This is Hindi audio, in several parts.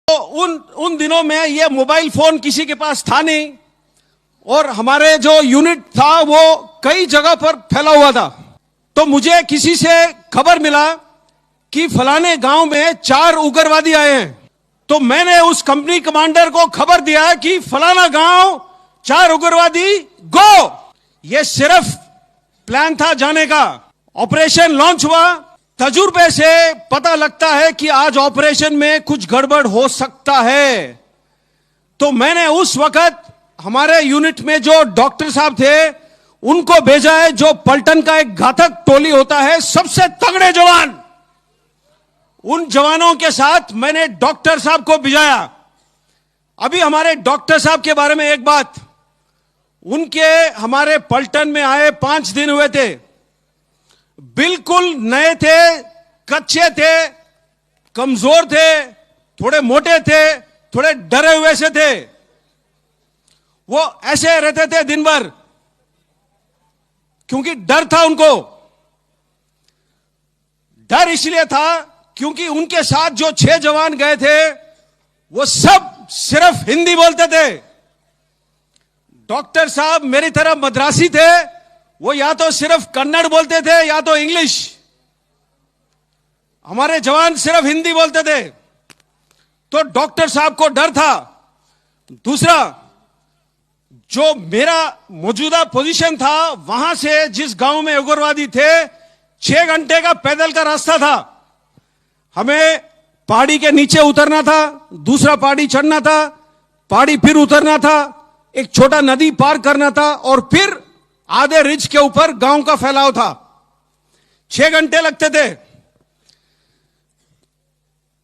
तो उन दिनों में ये मोबाइल फोन किसी के पास था नहीं और हमारे जो यूनिट था वो कई जगह पर फैला हुआ था। तो मुझे किसी से खबर मिला कि फलाने गांव में 4 उग्रवादी आए हैं। तो मैंने उस कंपनी कमांडर को खबर दिया कि फलाना गांव 4 उग्रवादी गो। ये सिर्फ प्लान था जाने का। ऑपरेशन लॉन्च हुआ। तजुर्बे से पता लगता है कि आज ऑपरेशन में कुछ गड़बड़ हो सकता है। तो मैंने उस वक्त हमारे यूनिट में जो डॉक्टर साहब थे उनको भेजा है, जो पलटन का एक घातक टोली होता है, सबसे तगड़े जवान। उन जवानों के साथ मैंने डॉक्टर साहब को भिजाया। अभी हमारे डॉक्टर साहब के बारे में एक बात, उनके हमारे पलटन में आए 5 दिन हुए थे। बिल्कुल नए थे, कच्चे थे, कमजोर थे, थोड़े मोटे थे, थोड़े डरे हुए से थे। वो ऐसे रहते थे दिन भर क्योंकि डर था उनको। डर इसलिए था क्योंकि उनके साथ जो 6 जवान गए थे वो सब सिर्फ हिंदी बोलते थे। डॉक्टर साहब मेरी तरह मद्रासी थे, वो या तो सिर्फ कन्नड़ बोलते थे या तो इंग्लिश। हमारे जवान सिर्फ हिंदी बोलते थे। तो डॉक्टर साहब को डर था। दूसरा, जो मेरा मौजूदा पोजीशन था, वहां से जिस गांव में उग्रवादी थे 6 घंटे का पैदल का रास्ता था। हमें पहाड़ी के नीचे उतरना था, दूसरा पहाड़ी चढ़ना था, पहाड़ी फिर उतरना था, एक छोटा नदी पार करना था और फिर आधे रिज के ऊपर गांव का फैलाव था। 6 घंटे लगते थे।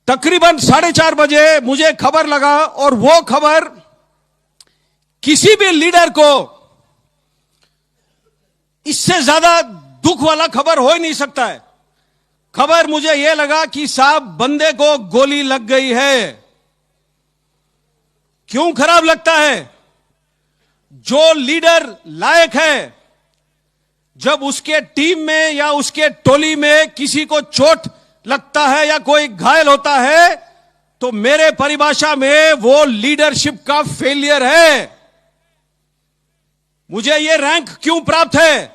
तकरीबन 4:30 बजे मुझे खबर लगा और वो खबर किसी भी लीडर को इससे ज्यादा दुख वाला खबर हो ही नहीं सकता है। खबर मुझे यह लगा कि साहब बंदे को गोली लग गई है। क्यों खराब लगता है? जो लीडर लायक है, जब उसके टीम में या उसके टोली में किसी को चोट लगता है या कोई घायल होता है, तो मेरे परिभाषा में वो लीडरशिप का फेलियर है। मुझे ये रैंक क्यों प्राप्त है?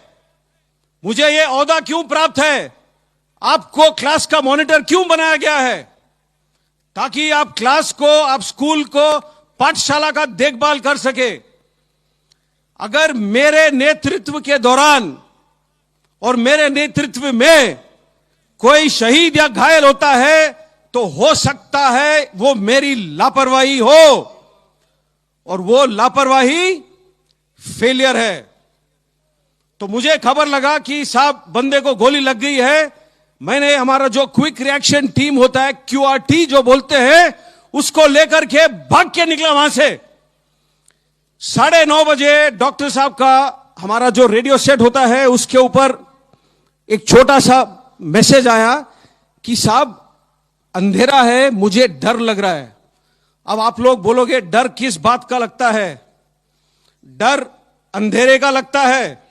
मुझे ये ओहदा क्यों प्राप्त है? आपको क्लास का मॉनिटर क्यों बनाया गया है? ताकि आप क्लास को, आप स्कूल को, पाठशाला का देखभाल कर सके। अगर मेरे नेतृत्व के दौरान और मेरे नेतृत्व में कोई शहीद या घायल होता है तो हो सकता है वो मेरी लापरवाही हो और वो लापरवाही फेलियर है। तो मुझे खबर लगा कि साहब बंदे को गोली लग गई है। मैंने हमारा जो क्विक रिएक्शन टीम होता है, QRT जो बोलते हैं, उसको लेकर के भाग के निकला वहां से। 9:30 बजे डॉक्टर साहब का हमारा जो रेडियो सेट होता है उसके ऊपर एक छोटा सा मैसेज आया कि साहब अंधेरा है, मुझे डर लग रहा है। अब आप लोग बोलोगे डर किस बात का लगता है? डर अंधेरे का लगता है।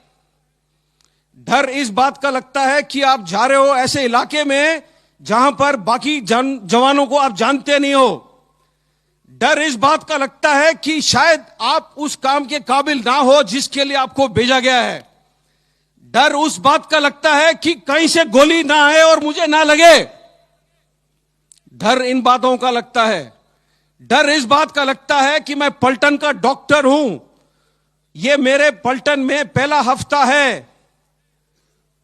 डर इस बात का लगता है कि आप जा रहे हो ऐसे इलाके में जहां पर बाकी जवानों को आप जानते नहीं हो। डर इस बात का लगता है कि शायद आप उस काम के काबिल ना हो जिसके लिए आपको भेजा गया है। डर उस बात का लगता है कि कहीं से गोली ना आए और मुझे ना लगे। डर इन बातों का लगता है। डर इस बात का लगता है कि मैं पलटन का डॉक्टर हूं, ये मेरे पलटन में पहला हफ्ता है।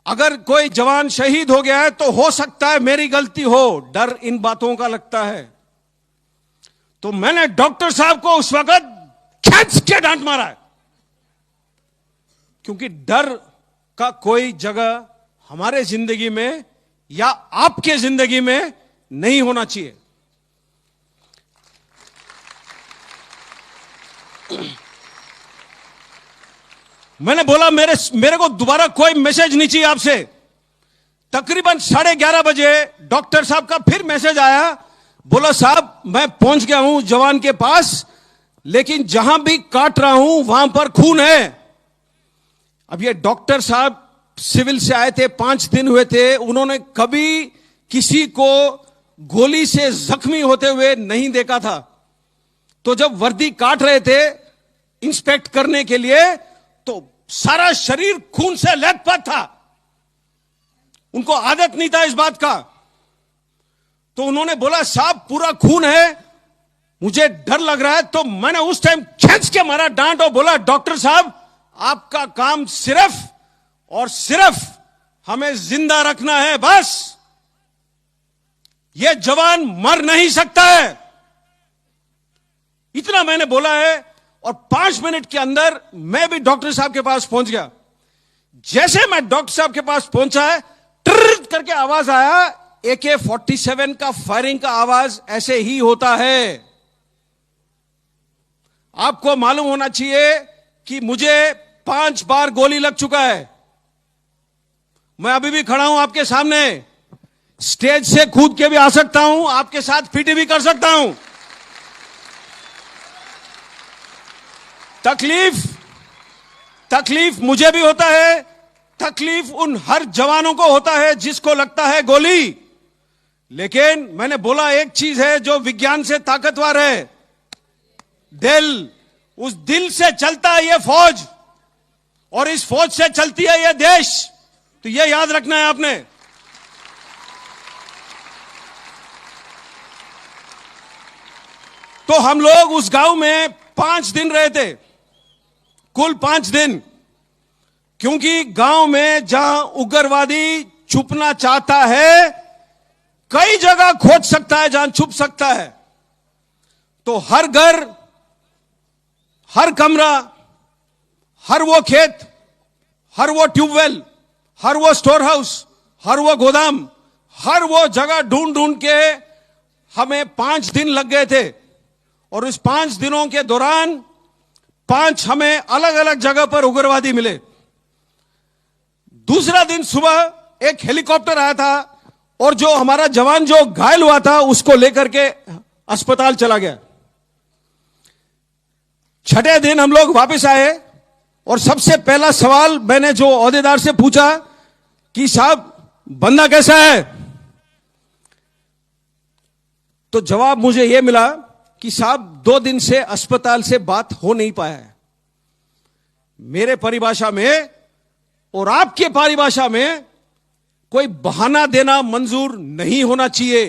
अगर कोई जवान शहीद हो गया है तो हो सकता है मेरी गलती हो। डर इन बातों का लगता है। तो मैंने डॉक्टर साहब को उस वक्त खींच के डांट मारा है, क्योंकि डर का कोई जगह हमारे जिंदगी में या आपके जिंदगी में नहीं होना चाहिए। मैंने बोला मेरे को दोबारा कोई मैसेज नहीं चाहिए आपसे। तकरीबन 11:30 बजे डॉक्टर साहब का फिर मैसेज आया। बोला साहब मैं पहुंच गया हूं जवान के पास, लेकिन जहां भी काट रहा हूं वहां पर खून है। अब ये डॉक्टर साहब सिविल से आए थे, 5 दिन हुए थे। उन्होंने कभी किसी को गोली से जख्मी होते हुए नहीं देखा था। तो जब वर्दी काट रहे थे इंस्पेक्ट करने के लिए, तो सारा शरीर खून से लथपथ था। उनको आदत नहीं था इस बात का। तो उन्होंने बोला, साहब पूरा खून है, मुझे डर लग रहा है। तो मैंने उस टाइम खींच के मारा डांट और बोला, डॉक्टर साहब आपका काम सिर्फ और सिर्फ हमें जिंदा रखना है, बस। यह जवान मर नहीं सकता है, इतना मैंने बोला है। और 5 मिनट के अंदर मैं भी डॉक्टर साहब के पास पहुंच गया। जैसे मैं डॉक्टर साहब के पास पहुंचा है, ट्रर करके आवाज आया। AK-47 का फायरिंग का आवाज ऐसे ही होता है। आपको मालूम होना चाहिए कि मुझे 5 बार गोली लग चुका है। मैं अभी भी खड़ा हूं आपके सामने, स्टेज से कूद के भी आ सकता हूं, आपके साथ पीटी भी कर सकता हूं। तकलीफ मुझे भी होता है, तकलीफ उन हर जवानों को होता है जिसको लगता है गोली। लेकिन मैंने बोला, एक चीज है जो विज्ञान से ताकतवर है, दिल। उस दिल से चलता है यह फौज, और इस फौज से चलती है यह देश। तो यह याद रखना है आपने। तो हम लोग उस गांव में 5 दिन रहे थे, कुल 5 दिन। क्योंकि गांव में जहां उग्रवादी छुपना चाहता है, कई जगह खोज सकता है जहां छुप सकता है। तो हर घर, हर कमरा, हर वो खेत, हर वो ट्यूबवेल, हर वो स्टोर हाउस, हर वो गोदाम, हर वो जगह ढूंढ ढूंढ के हमें 5 दिन लग गए थे। और इस 5 दिनों के दौरान 5 हमें अलग अलग जगह पर उग्रवादी मिले। दूसरा दिन सुबह एक हेलीकॉप्टर आया था, और जो हमारा जवान जो घायल हुआ था उसको लेकर के अस्पताल चला गया। छठे दिन हम लोग वापस आए, और सबसे पहला सवाल मैंने जो ओहदेदार से पूछा कि साहब बंदा कैसा है, तो जवाब मुझे यह मिला कि साहब 2 दिन से अस्पताल से बात हो नहीं पाया है। मेरे परिभाषा में और आपके परिभाषा में कोई बहाना देना मंजूर नहीं होना चाहिए।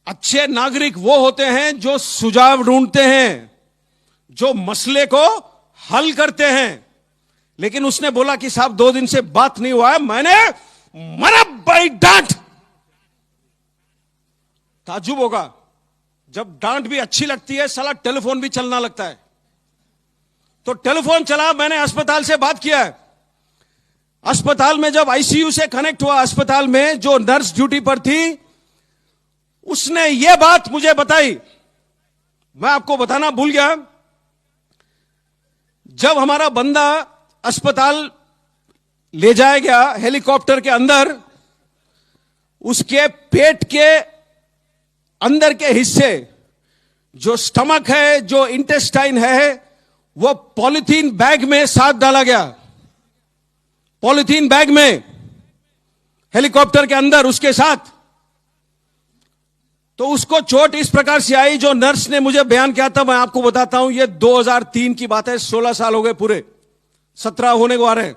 अच्छे नागरिक वो होते हैं जो सुझाव ढूंढते हैं, जो मसले को हल करते हैं। लेकिन उसने बोला कि साहब 2 दिन से बात नहीं हुआ है। मैंने मरा भाई डांट। ताज्जुब होगा, जब डांट भी अच्छी लगती है, साला टेलीफोन भी चलना लगता है। तो टेलीफोन चला, मैंने अस्पताल से बात किया है। अस्पताल में जब आईसीयू से कनेक्ट हुआ, अस्पताल में जो नर्स ड्यूटी पर थी, उसने यह बात मुझे बताई, मैं आपको बताना भूल गया। जब हमारा बंदा अस्पताल ले जाया गया हेलीकॉप्टर के अंदर, उसके पेट के अंदर के हिस्से, जो स्टमक है, जो इंटेस्टाइन है, वो पॉलिथीन बैग में साथ डाला गया। पॉलिथीन बैग में हेलीकॉप्टर के अंदर उसके साथ। तो उसको चोट इस प्रकार से आई, जो नर्स ने मुझे बयान किया था, मैं आपको बताता हूं। ये 2003 की बात है, 16 साल हो गए पूरे, 17 होने को आ रहे हैं।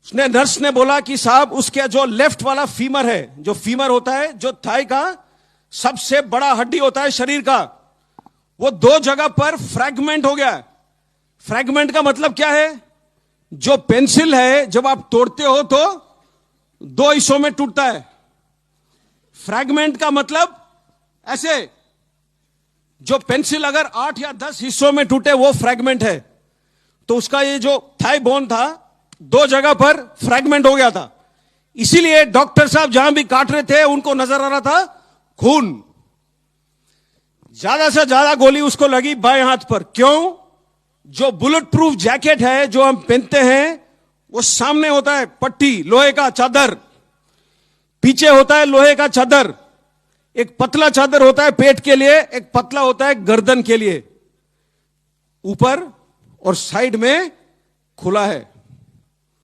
उसने, नर्स ने बोला कि साहब उसके जो लेफ्ट वाला फीमर है, जो फीमर होता है, जो थाई का सबसे बड़ा हड्डी होता है शरीर का, वो 2 जगह पर फ्रैगमेंट हो गया। फ्रैगमेंट का मतलब क्या है? जो पेंसिल है जब आप तोड़ते हो तो 2 हिस्सों में टूटता है। फ्रैगमेंट का मतलब ऐसे, जो पेंसिल अगर 8 या 10 हिस्सों में टूटे वो फ्रैगमेंट है। तो उसका ये जो थाई बोन था, 2 जगह पर फ्रैगमेंट हो गया था। इसीलिए डॉक्टर साहब जहां भी काट रहे थे उनको नजर आ रहा था खून। ज्यादा से ज्यादा गोली उसको लगी बाएं हाथ पर। क्यों? जो बुलेट प्रूफ जैकेट है जो हम पहनते हैं, वो सामने होता है पट्टी, लोहे का चादर, पीछे होता है लोहे का चादर। एक पतला चादर होता है पेट के लिए, एक पतला होता है गर्दन के लिए। ऊपर और साइड में खुला है।